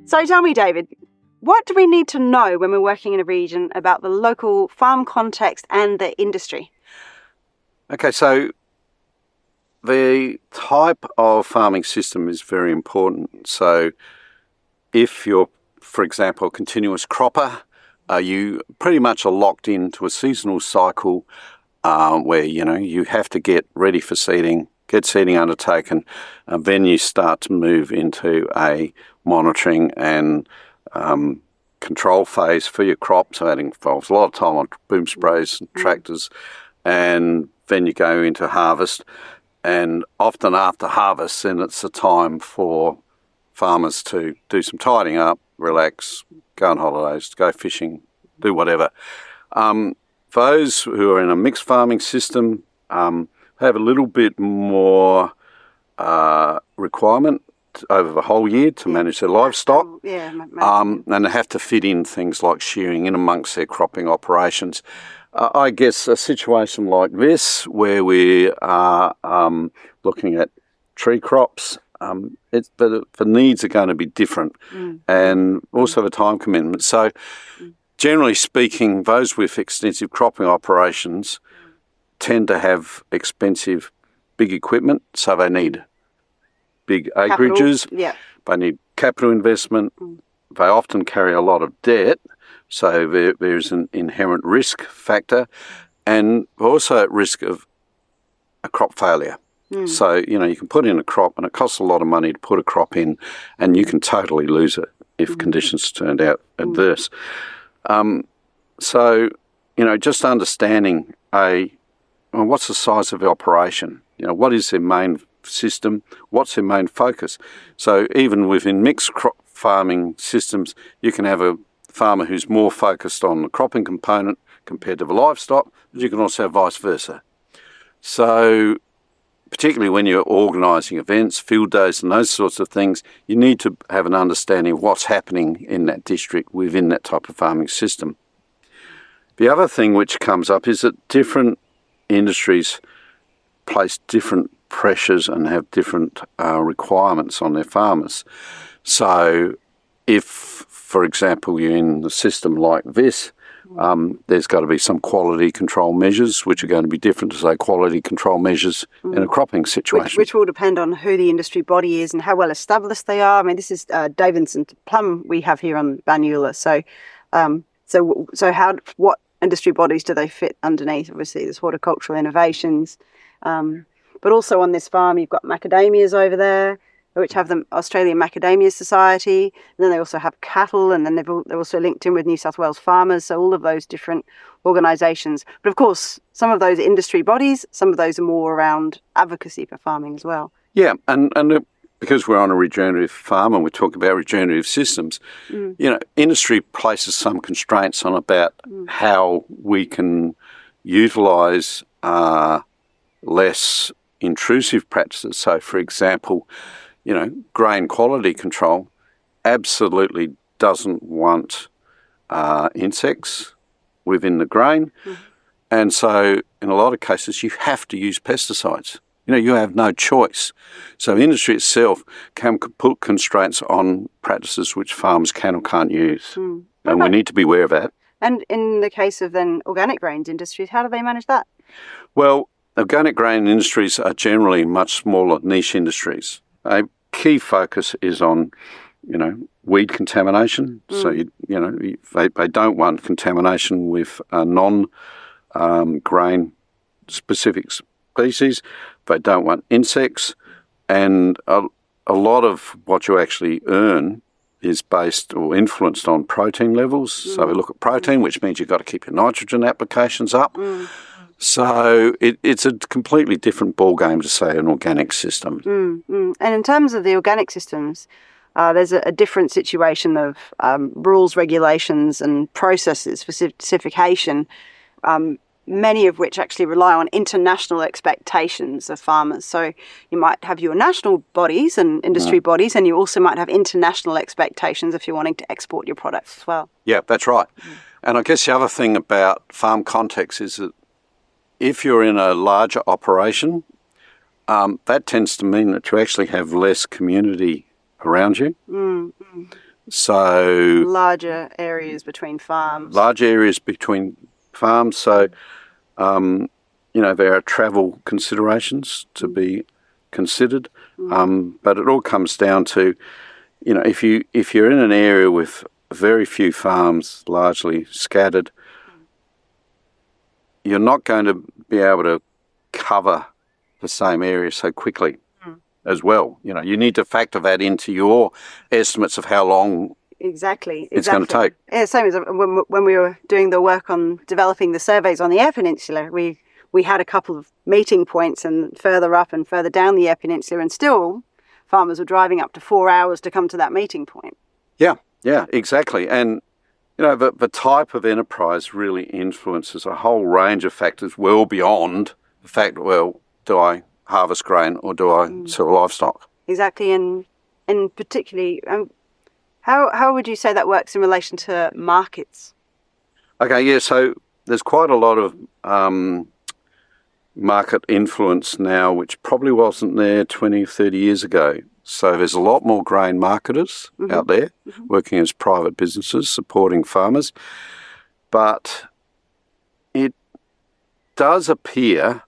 So tell me, David, what do we need to know when we're working in a region about the local farm context and the industry? Okay, so the type of farming system is very important. So if you're, for example, a continuous cropper, you pretty much are locked into a seasonal cycle where, you have to get ready for seeding, get seeding undertaken, and then you start to move into a monitoring and control phase for your crop. So that involves a lot of time on boom sprays and tractors, and then you go into harvest. And often after harvest, then it's the time for farmers to do some tidying up, relax, go on holidays, go fishing, do whatever. Those who are in a mixed farming system have a little bit more requirement over the whole year to manage their livestock. And they have to fit in things like shearing in amongst their cropping operations. I guess a situation like this, where we are looking at tree crops, the needs are going to be different, and also the time commitment. So generally speaking, those with extensive cropping operations tend to have expensive, big equipment, so they need big acreages, they need capital investment, they often carry a lot of debt, so there's an inherent risk factor, and also at risk of a crop failure. So, you can put in a crop and it costs a lot of money to put a crop in, and you can totally lose it if conditions turned out adverse. So, just understanding what's the size of the operation? What is their main system? What's their main focus? So even within mixed crop farming systems, you can have a farmer who's more focused on the cropping component compared to the livestock, but you can also have vice versa. So particularly when you're organising events, field days and those sorts of things, you need to have an understanding of what's happening in that district within that type of farming system. The other thing which comes up is that different industries place different pressures and have different requirements on their farmers. So if, for example, you're in a system like this, there's got to be some quality control measures which are going to be different to, say, quality control measures in a cropping situation. Which will depend on who the industry body is and how well established they are. I mean, this is Davidson Plum we have here on Banyula. So what industry bodies do they fit underneath? Obviously, there's horticultural innovations. But also on this farm, you've got macadamias over there, which have the Australian Macadamia Society. And then they also have cattle, and then they're also linked in with New South Wales farmers. So all of those different organisations. But of course, some of those industry bodies, some of those are more around advocacy for farming as well. Yeah, and because we're on a regenerative farm and we talk about regenerative systems, industry places some constraints on about how we can utilise less intrusive practices. So, for example, grain quality control absolutely doesn't want insects within the grain. And so in a lot of cases, you have to use pesticides. You have no choice. So industry itself can put constraints on practices which farmers can or can't use. And we need to be aware of that. And in the case of then organic grains industries, how do they manage that? Well, organic grain industries are generally much smaller niche industries. A key focus is on, weed contamination. So, they don't want contamination with non-grain specific species. They don't want insects. And a lot of what you actually earn is based or influenced on protein levels. So we look at protein, which means you've got to keep your nitrogen applications up. So it's a completely different ballgame to, say, an organic system. And in terms of the organic systems, there's a different situation of rules, regulations and processes for certification, many of which actually rely on international expectations of farmers. So you might have your national bodies and industry bodies, and you also might have international expectations if you're wanting to export your products as well. Yeah, that's right. And I guess the other thing about farm context is that if you're in a larger operation, that tends to mean that you actually have less community around you. So larger areas between farms. large areas between farms. So, there are travel considerations to be considered. But it all comes down to, if you're in an area with very few farms, largely scattered, you're not going to be able to cover the same area so quickly as well. You need to factor that into your estimates of how long Exactly. it's going to take. Yeah, same as when we were doing the work on developing the surveys on the Eyre Peninsula, we had a couple of meeting points and further up and further down the Eyre Peninsula, and still farmers were driving up to 4 hours to come to that meeting point. Yeah, exactly. And, the type of enterprise really influences a whole range of factors well beyond the fact, well, do I harvest grain or do I sell livestock? Exactly. And particularly, how would you say that works in relation to markets? Okay, yeah, so there's quite a lot of market influence now, which probably wasn't there 20, 30 years ago. So there's a lot more grain marketers out there working as private businesses, supporting farmers. But it does appear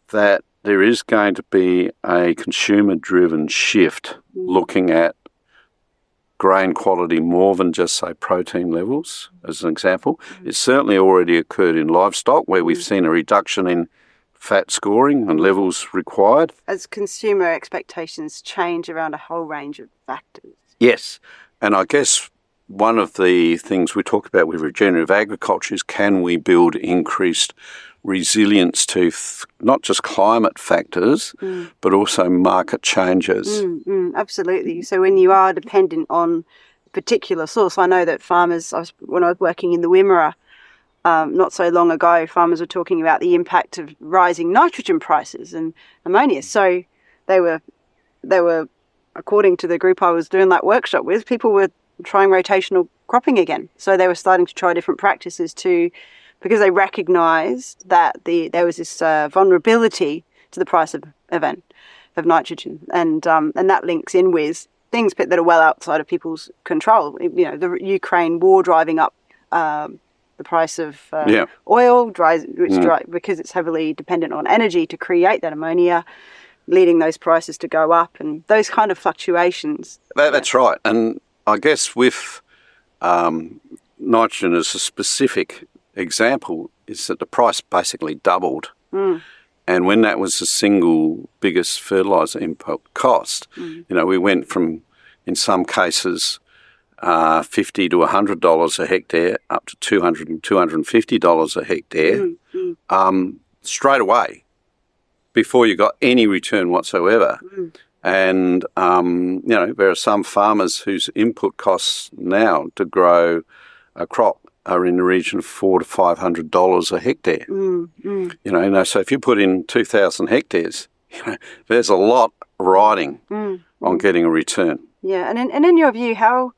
that there is going to be a consumer-driven shift looking at grain quality more than just, say, protein levels, as an example. It's certainly already occurred in livestock, where we've seen a reduction in fat scoring and levels required. As consumer expectations change around a whole range of factors. Yes, and I guess one of the things we talk about with regenerative agriculture is, can we build increased resilience to not just climate factors, but also market changes? Absolutely. So when you are dependent on a particular source, I know that farmers, when I was working in the Wimmera, not so long ago, farmers were talking about the impact of rising nitrogen prices and ammonia. So they were, according to the group I was doing that workshop with, people were trying rotational cropping again. So they were starting to try different practices because they recognised that there was this vulnerability to the price of nitrogen, and that links in with things that are well outside of people's control. The Ukraine war driving up the price of oil, because it's heavily dependent on energy to create that ammonia, leading those prices to go up, and those kind of fluctuations. That's right. And I guess with nitrogen as a specific example, is that the price basically doubled. And when that was the single biggest fertiliser input cost, we went from, in some cases, $50 to $100 a hectare up to $200 and $250 a hectare straight away, before you got any return whatsoever. And, there are some farmers whose input costs now to grow a crop are in the region of $400 to $500 a hectare. So if you put in 2,000 hectares, there's a lot riding on getting a return. Yeah, and in your view, how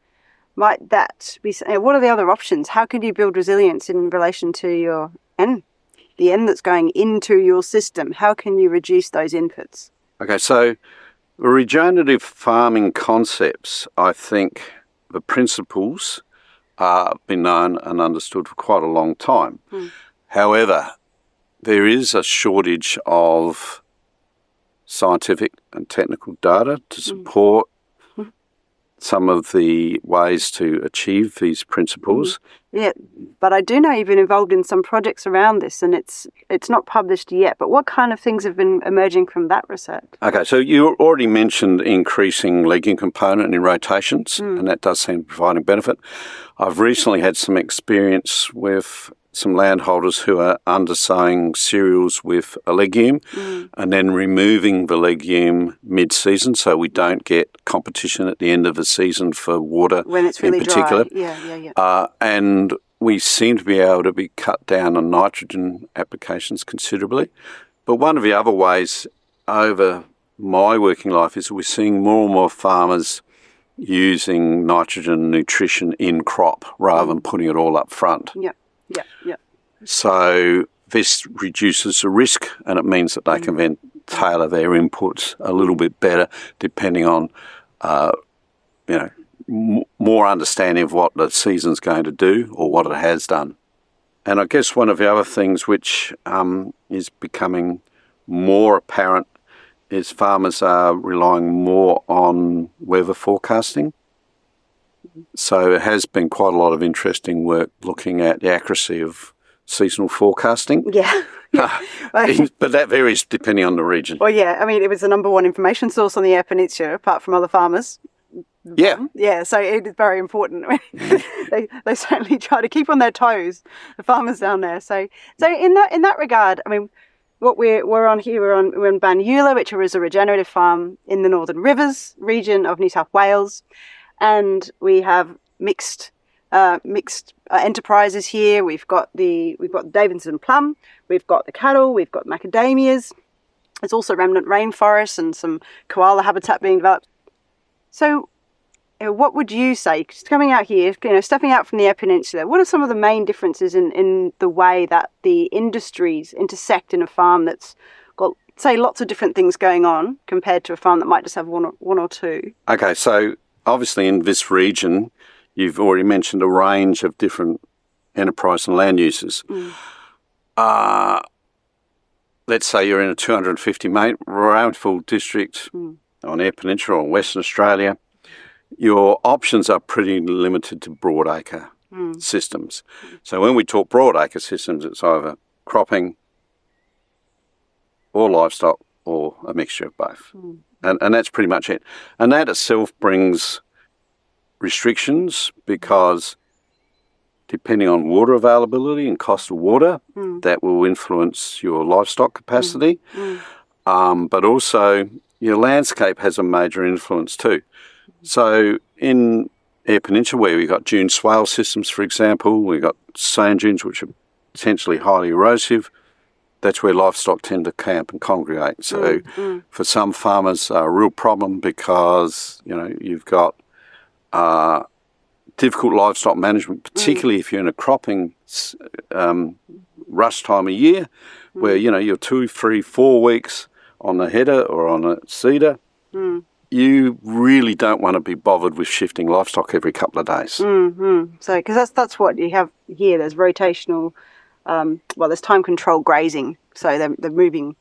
might that be? What are the other options? How could you build resilience in relation to your the N that's going into your system? How can you reduce those inputs? Okay, so regenerative farming concepts, I think the principles been known and understood for quite a long time. However, there is a shortage of scientific and technical data to support some of the ways to achieve these principles. Yeah, but I do know you've been involved in some projects around this, and it's not published yet, but what kind of things have been emerging from that research? Okay, so you already mentioned increasing legume component in rotations, and that does seem providing benefit. I've recently had some experience with some landholders who are undersowing cereals with a legume and then removing the legume mid-season, so we don't get competition at the end of the season for water when it's really in particular. Dry. And we seem to be able to be cut down on nitrogen applications considerably. But one of the other ways over my working life is we're seeing more and more farmers using nitrogen nutrition in crop rather than putting it all up front. Yeah. So this reduces the risk, and it means that they can then tailor their inputs a little bit better depending on, more understanding of what the season's going to do or what it has done. And I guess one of the other things which is becoming more apparent is farmers are relying more on weather forecasting. So there has been quite a lot of interesting work looking at the accuracy of seasonal forecasting. Yeah. But that varies depending on the region. Well, yeah, I mean, it was the number one information source on the Eyre Peninsula, apart from other farmers. Yeah. Yeah, so it is very important. They certainly try to keep on their toes, the farmers down there. So in that regard, I mean, what we're on here, we're in Banyula, which is a regenerative farm in the Northern Rivers region of New South Wales, and we have mixed enterprises here. We've got Davidson plum, we've got the cattle, we've got macadamias. There's also remnant rainforests and some koala habitat being developed. So, what would you say, coming out here, stepping out from the Eyre Peninsula, what are some of the main differences in the way that the industries intersect in a farm that's got, say, lots of different things going on compared to a farm that might just have one or two? Okay, so obviously in this region, you've already mentioned a range of different enterprise and land uses. Let's say you're in a 250 rainfall district on Eyre Peninsula or Western Australia. Your options are pretty limited to broadacre systems. So when we talk broadacre systems, it's either cropping or livestock or a mixture of both. And that's pretty much it. And that itself brings restrictions because depending on water availability and cost of water, that will influence your livestock capacity. But also your landscape has a major influence too. So in Eyre Peninsula, where we've got dune swale systems, for example, we've got sand dunes which are potentially highly erosive. That's where livestock tend to camp and congregate. So for some farmers, a real problem because, you've got difficult livestock management, particularly if you're in a cropping rush time of year, where, you're 2, 3, 4 weeks on the header or on a cedar. You really don't want to be bothered with shifting livestock every couple of days. So, because that's what you have here. There's rotational, there's time control grazing. So they're moving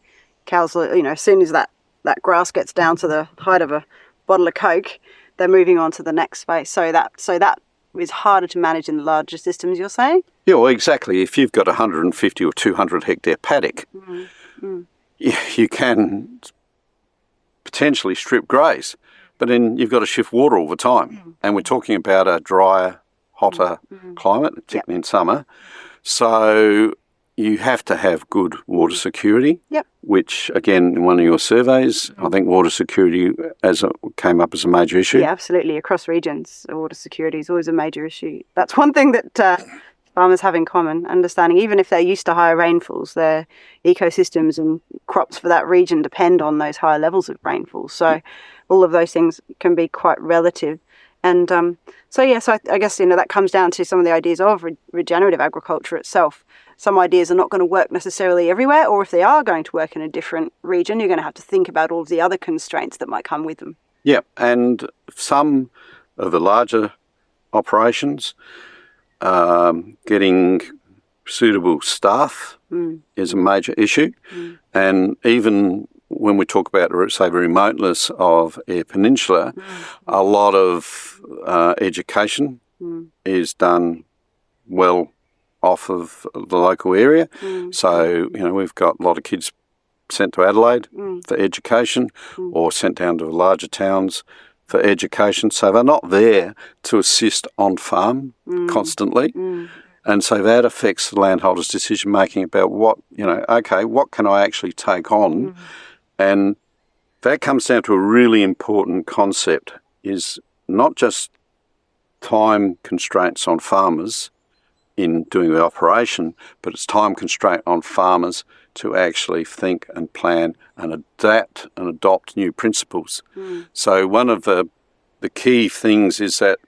cows. As soon as that grass gets down to the height of a bottle of Coke, they're moving on to the next space. So that is harder to manage in the larger systems. You're saying? Yeah, well, exactly. If you've got a 150 or 200 hectare paddock, you can potentially strip graze, but then you've got to shift water all the time. And we're talking about a drier, hotter climate, particularly in summer. So you have to have good water security, which, again, in one of your surveys, I think water security came up as a major issue. Yeah, absolutely. Across regions, water security is always a major issue. That's one thing that farmers have in common, understanding even if they're used to higher rainfalls, their ecosystems and crops for that region depend on those higher levels of rainfall. So all of those things can be quite relative. And so I guess, that comes down to some of the ideas of regenerative agriculture itself. Some ideas are not going to work necessarily everywhere, or if they are going to work in a different region, you're going to have to think about all of the other constraints that might come with them. Yeah, and some of the larger operations, getting suitable staff is a major issue. And even when we talk about, say, the remoteness of Eyre Peninsula, a lot of education is done well off of the local area. So, we've got a lot of kids sent to Adelaide for education or sent down to the larger towns for education. So they're not there to assist on farm constantly. And so that affects the landholder's decision making about what can I actually take on? And that comes down to a really important concept, is not just time constraints on farmers in doing the operation, but it's time constraint on farmers to actually think and plan and adapt and adopt new principles. So one of the key things is that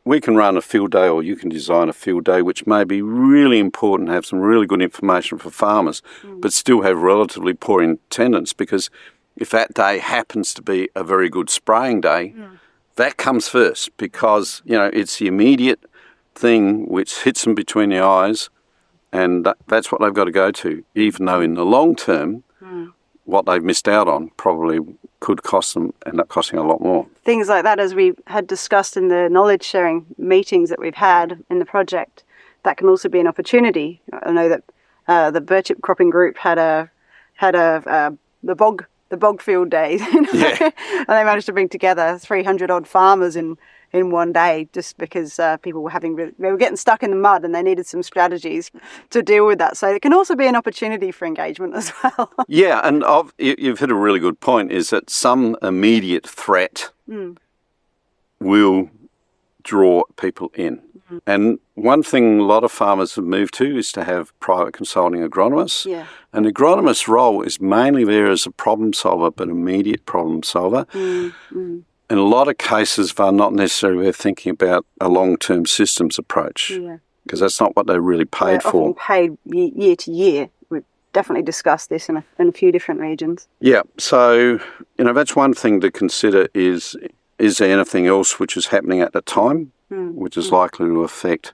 we can run a field day, or you can design a field day, which may be really important, have some really good information for farmers, but still have relatively poor attendance, because if that day happens to be a very good spraying day, that comes first, because, you know, it's the immediate thing which hits them between the eyes, and that's what they've got to go to, even though in the long term, what they've missed out on probably could end up costing a lot more. Things like that, as we had discussed in the knowledge sharing meetings that we've had in the project, that can also be an opportunity. I know that the birch cropping group had the bog field days, and they managed to bring together 300 odd farmers in one day, just because people were they were getting stuck in the mud and they needed some strategies to deal with that. So it can also be an opportunity for engagement as well. Yeah, and you've hit a really good point, is that some immediate threat will draw people in. And one thing a lot of farmers have moved to is to have private consulting agronomists. Yeah. And the agronomist's role is mainly there as a problem solver, but immediate problem solver. In a lot of cases, they're not necessarily thinking about a long-term systems approach, because that's not what they're really paid for. Often paid year to year. We've definitely discussed this in a few different regions. Yeah, so, you know, that's one thing to consider is there anything else which is happening at the time, which is likely to affect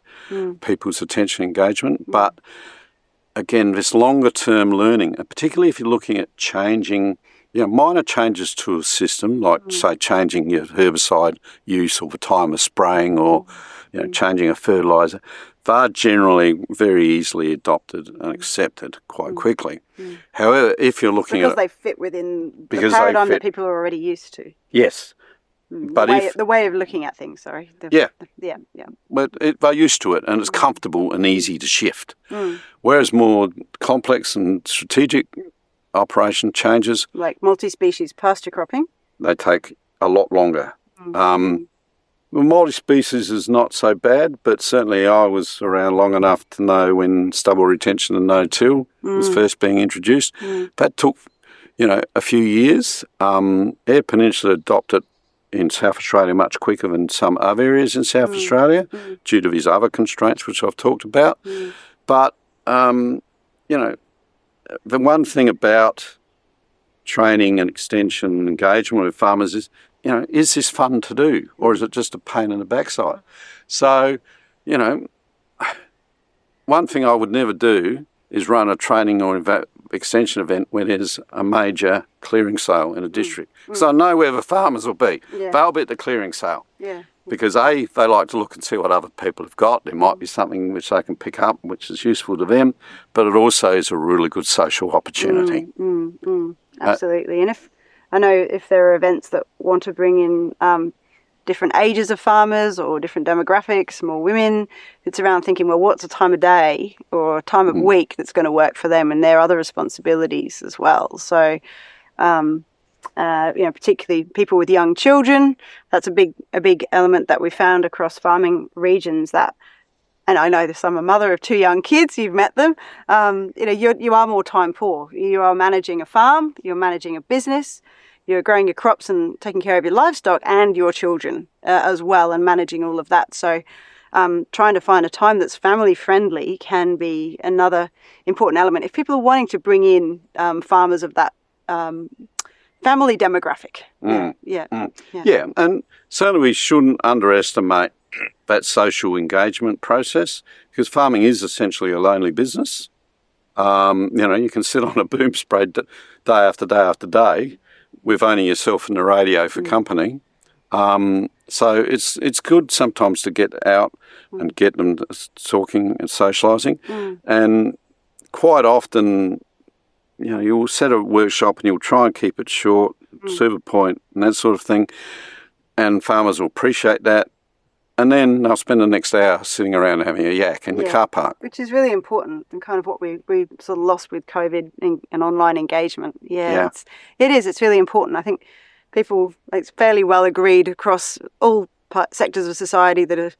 people's attention engagement. But again, this longer term learning, particularly if you're looking at changing, you know, minor changes to a system, like say changing your herbicide use or the time of spraying, or you know, changing a fertiliser, they're generally very easily adopted and accepted quite quickly. However, if you're looking because they fit within the paradigm that people are already used to. Yes. But the way of looking at things, sorry. But they're used to it, and it's comfortable and easy to shift. Whereas more complex and strategic operation changes, like multi-species pasture cropping, they take a lot longer. Multi-species is not so bad, but certainly I was around long enough to know when stubble retention and no-till was first being introduced. That took, you know, a few years. Eyre Peninsula adopted in South Australia much quicker than some other areas in South Australia, due to these other constraints which I've talked about. But, you know, the one thing about training and extension and engagement with farmers is, you know, is this fun to do, or is it just a pain in the backside? So, you know, one thing I would never do is run a training or extension event when there's a major clearing sale in a district. So I know where the farmers will be. They'll be at the clearing sale. Because they like to look and see what other people have got. There might be something which they can pick up which is useful to them, but it also is a really good social opportunity. Absolutely. And if there are events that want to bring in different ages of farmers or different demographics, more women, it's around thinking, well, what's a time of day or a time of week that's going to work for them and their other responsibilities as well. So, you know, particularly people with young children, that's a big element that we found across farming regions. That, and I know this, I'm a mother of 2 young kids, you've met them, you know, you are more time poor. You are managing a farm, you're managing a business, you're growing your crops and taking care of your livestock and your children as well, and managing all of that. So trying to find a time that's family friendly can be another important element. If people are wanting to bring in farmers of that family demographic. Yeah, and certainly we shouldn't underestimate that social engagement process, because farming is essentially a lonely business. You know, you can sit on a boom spray day after day after day with only yourself and the radio for company. So it's good sometimes to get out and get them talking and socialising. And quite often, you know, you'll set a workshop and you'll try and keep it short, serve a point and that sort of thing. And farmers will appreciate that. And then they'll spend the next hour sitting around having a yak in the car park. Which is really important, and kind of what we sort of lost with COVID and online engagement. It is. It's really important. I think it's fairly well agreed across all sectors of society that a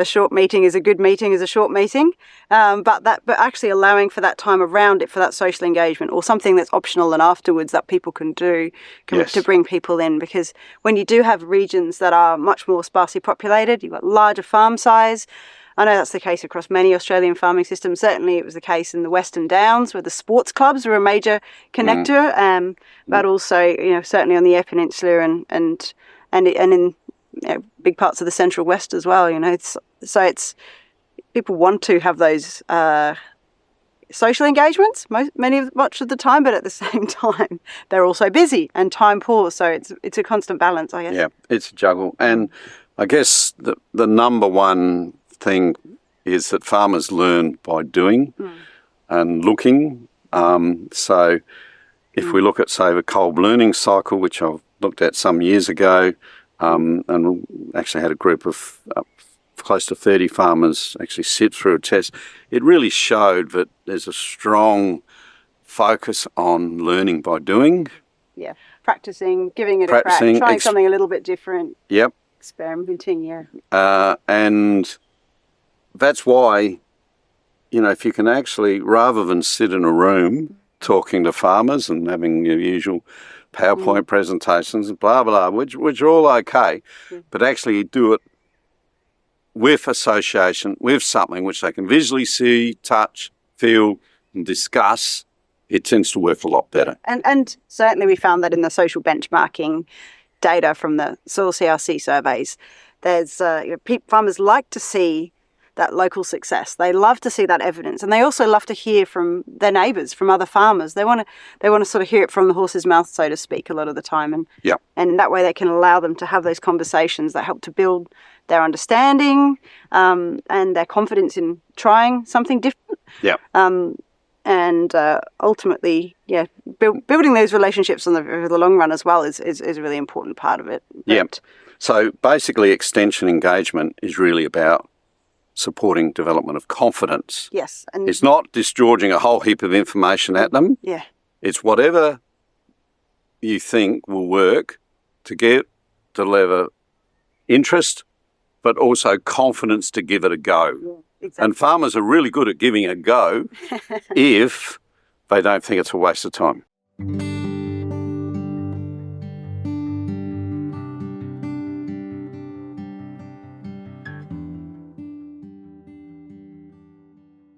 short meeting is a good meeting is a short meeting, but actually allowing for that time around it for that social engagement, or something that's optional and afterwards that people can do to bring people in. Because when you do have regions that are much more sparsely populated, you've got larger farm size. I know that's the case across many Australian farming systems. Certainly it was the case in the Western Downs, where the sports clubs were a major connector, but also, you know, certainly on the Eyre Peninsula and in big parts of the Central West as well. It's people want to have those social engagements much of the time, but at the same time they're also busy and time poor. So it's a constant balance, I guess. Yeah, it's a juggle, and I guess the number one thing is that farmers learn by doing and looking. So if we look at, say, the cold learning cycle, which I've looked at some years ago, and we actually had a group of close to 30 farmers actually sit through a test, it really showed that there's a strong focus on learning by doing. Yeah, practicing, giving it a crack, trying something a little bit different. Yep. Experimenting, yeah. And that's why, if you can actually, rather than sit in a room talking to farmers and having your usual PowerPoint presentations and blah, blah, which are all okay, but actually do it with association, with something which they can visually see, touch, feel, and discuss, it tends to work a lot better. And certainly we found that in the social benchmarking data from the soil CRC surveys, there's farmers like to see that local success. They love to see that evidence, and they also love to hear from their neighbours, from other farmers. They want to sort of hear it from the horse's mouth, so to speak, a lot of the time, and that way they can allow them to have those conversations that help to build their understanding and their confidence in trying something different. Yeah. And ultimately, building those relationships over the long run as well is a really important part of it. Yeah. So basically, extension engagement is really about supporting development of confidence. Yes. And it's not disgorging a whole heap of information at them. Yeah. It's whatever you think will work to deliver interest, but also confidence to give it a go. Yeah, exactly. And farmers are really good at giving a go if they don't think it's a waste of time.